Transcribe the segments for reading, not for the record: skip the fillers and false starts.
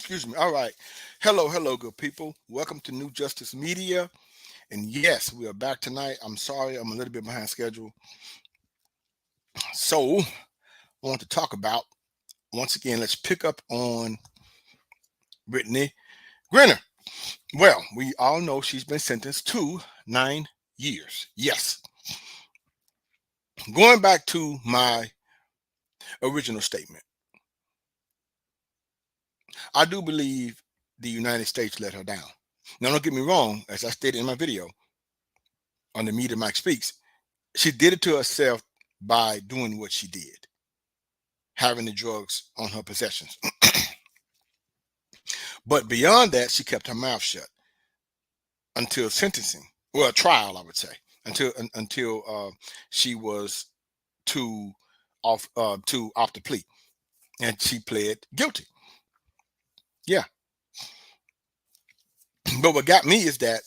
Excuse me. All right. Hello, good people. Welcome to New Justice Media. And yes, we are back tonight. I'm sorry, I'm a little bit behind schedule. So, I want to talk about, once again, let's pick up on Brittney Griner. Well, we all know she's been sentenced to 9 years. Yes. Going back to my original statement, I do believe the United States let her down. Now, don't get me wrong, as I stated in my video on the Media Mike Speaks, she did it to herself by doing what she did, having the drugs on her possessions. But beyond that, she kept her mouth shut until sentencing, well, trial, I would say, until she was to off the plea, and she pled guilty. Yeah, but what got me is that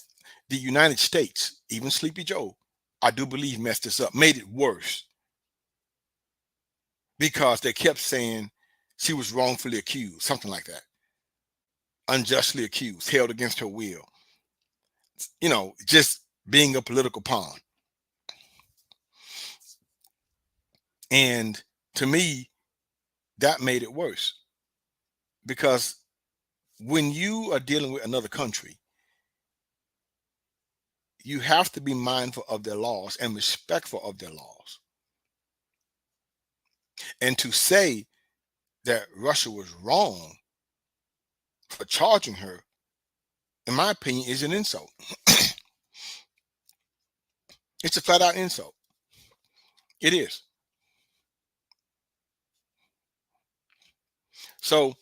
the United States, even Sleepy Joe, I do believe messed this up, made it worse, because they kept saying she was wrongfully accused, something like that, unjustly accused, held against her will, just being a political pawn. And to me, that made it worse, because when you are dealing with another country, you have to be mindful of their laws and respectful of their laws. And to say that Russia was wrong for charging her, in my opinion, is an insult. It's a flat out insult. It is. So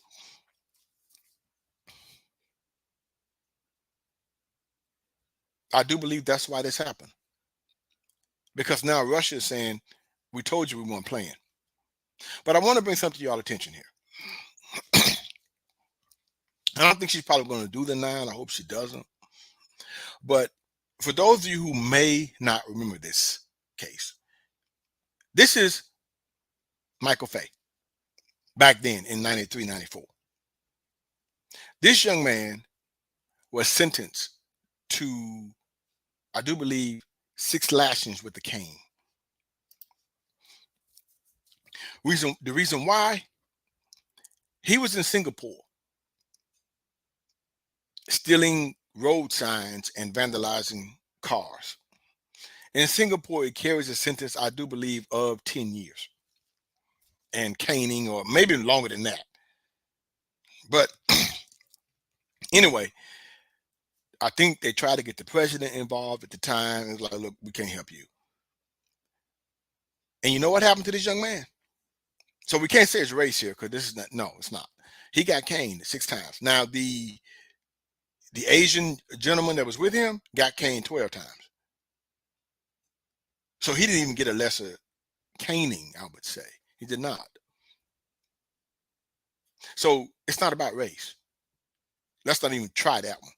I do believe that's why this happened. Because now Russia is saying, we told you we weren't playing. But I want to bring something to y'all attention here. I don't think she's probably going to do the 9. I hope she doesn't. But for those of you who may not remember this case, this is Michael Fay, back then in 93, 94. This young man was sentenced to, I do believe, 6 lashings with the cane. The reason why, he was in Singapore stealing road signs and vandalizing cars. In Singapore, it carries a sentence, I do believe, of 10 years and caning, or maybe longer than that. But anyway, I think they tried to get the president involved at the time. It's like, look, we can't help you. And you know what happened to this young man? So we can't say it's race here, because this is not, no, it's not. He got caned 6 times. Now, the Asian gentleman that was with him got caned 12 times. So he didn't even get a lesser caning, I would say. He did not. So it's not about race. Let's not even try that one.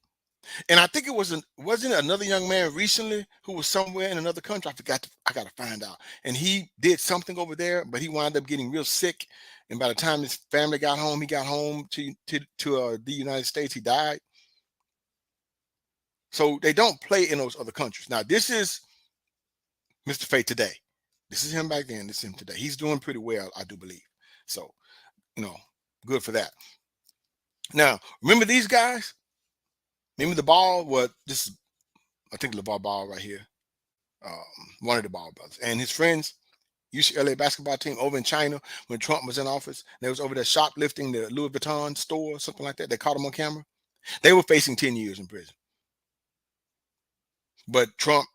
And I think it wasn't another young man recently who was somewhere in another country. I got to find out. And he did something over there, but he wound up getting real sick. And by the time his family got home, he got home to the United States, he died. So they don't play in those other countries. Now, this is Mr. Fay today. This is him back then. This is him today. He's doing pretty well, I do believe. So, good for that. Now, remember these guys? Remember the ball? What this is, I think LeVar Ball right here. One of the Ball brothers. And his friends, UCLA basketball team over in China when Trump was in office. They was over there shoplifting the Louis Vuitton store, something like that. They caught them on camera. They were facing 10 years in prison. But Trump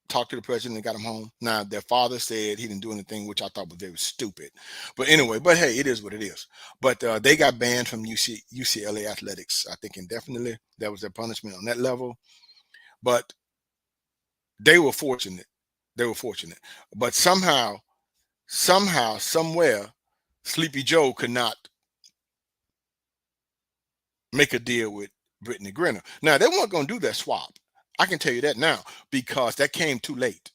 talked to the president and got him home. Now, their father said he didn't do anything, which I thought was very stupid. But anyway, hey, it is what it is. But they got banned from UCLA athletics, I think indefinitely. That was their punishment on that level. But they were fortunate. But somehow, somewhere, Sleepy Joe could not make a deal with Brittney Griner. Now, they weren't going to do that swap. I can tell you that now, because that came too late.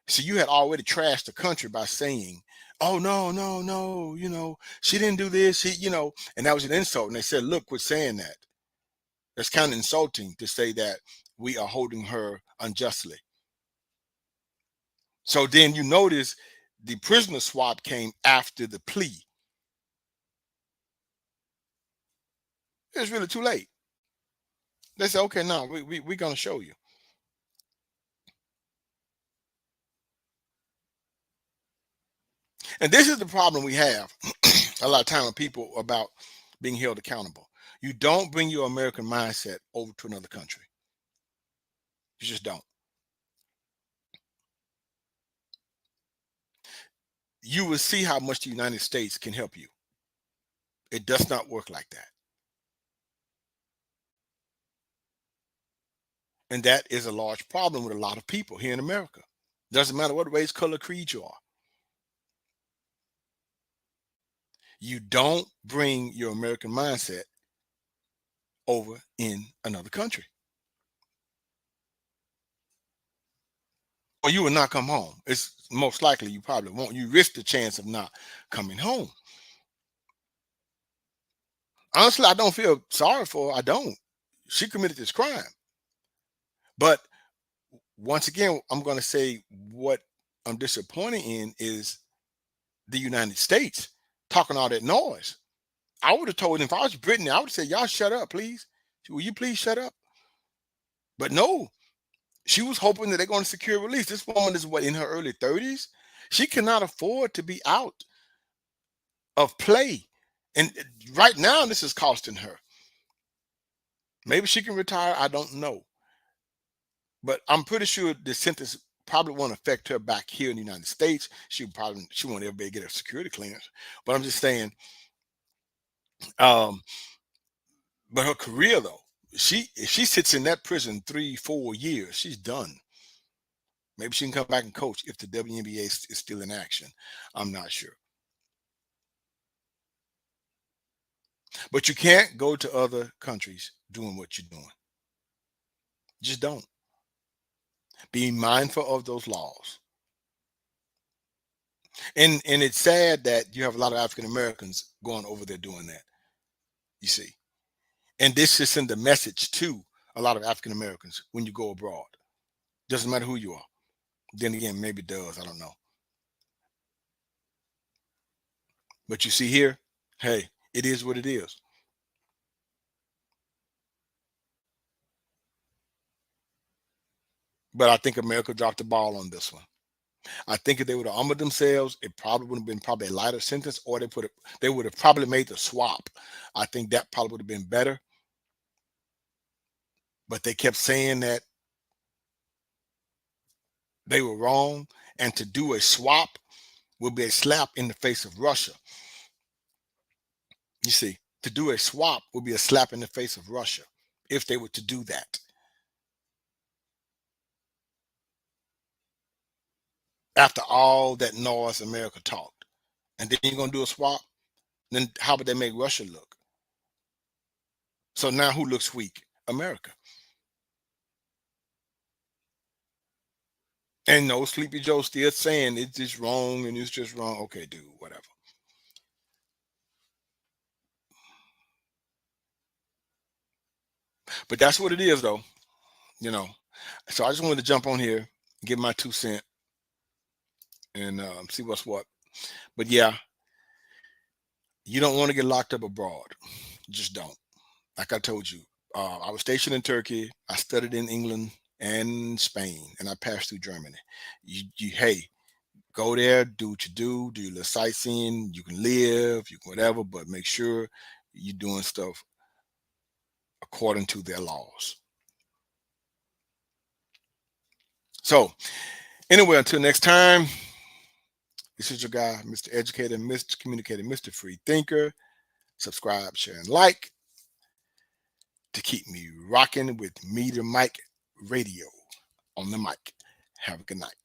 So you had already trashed the country by saying Oh no, no, no, she didn't do this. And that was an insult. And they said, look, quit saying that. That's kind of insulting to say that we are holding her unjustly. So then you notice the prisoner swap came after the plea. It's really too late. They said, okay, no, we're going to show you. And this is the problem we have a lot of time with people about being held accountable. You don't bring your American mindset over to another country. You just don't. You will see how much the United States can help you. It does not work like that. And that is a large problem with a lot of people here in America. Doesn't matter what race, color, creed you are. You don't bring your American mindset over in another country, or you will not come home. It's most likely you probably won't. You risk the chance of not coming home. Honestly, I don't feel sorry for her. I don't. She committed this crime. But once again, I'm going to say what I'm disappointed in is the United States talking all that noise. I would have told him if I was Brittney, I would say, y'all shut up, please. Will you please shut up? But no, she was hoping that they're going to secure release. This woman is what, in her early 30s? She cannot afford to be out of play. And right now, this is costing her. Maybe she can retire. I don't know. But I'm pretty sure the sentence probably won't affect her back here in the United States. She won't ever be able to get a security clearance. But I'm just saying, um, but her career though, if she sits in that prison 3, 4 years, she's done. Maybe she can come back and coach if the WNBA is still in action. I'm not sure. But you can't go to other countries doing what you're doing. Just don't. Be mindful of those laws. And it's sad that you have a lot of African Americans going over there doing that. You see. And this should send a message to a lot of African Americans when you go abroad. Doesn't matter who you are. Then again, maybe it does. I don't know. But you see here, hey, it is what it is. But I think America dropped the ball on this one. I think if they would have armored themselves, it probably would have been probably a lighter sentence, or they would have probably made the swap. I think that probably would have been better. But they kept saying that they were wrong, and to do a swap would be a slap in the face of Russia. You see, to do a swap would be a slap in the face of Russia if they were to do that. After all that noise America talked, and then you're gonna do a swap, then how would they make Russia look? So now who looks weak? America. And no, Sleepy Joe still saying it's just wrong and it's just wrong. Okay, dude, whatever. But that's what it is, though. You know. So I just wanted to jump on here, give my 2 cents, and see what's what. But yeah, you don't want to get locked up abroad. You just don't. Like I told you, I was stationed in Turkey. I studied in England and Spain, and I passed through Germany. Hey, go there, do what you do your little sightseeing. You can live, you can whatever, but make sure you're doing stuff according to their laws. So, anyway, until next time, this is your guy, Mr. Educator, Mr. Communicator, Mr. Free Thinker. Subscribe, share, and like to keep me rocking with Meter Mike Radio on the mic. Have a good night.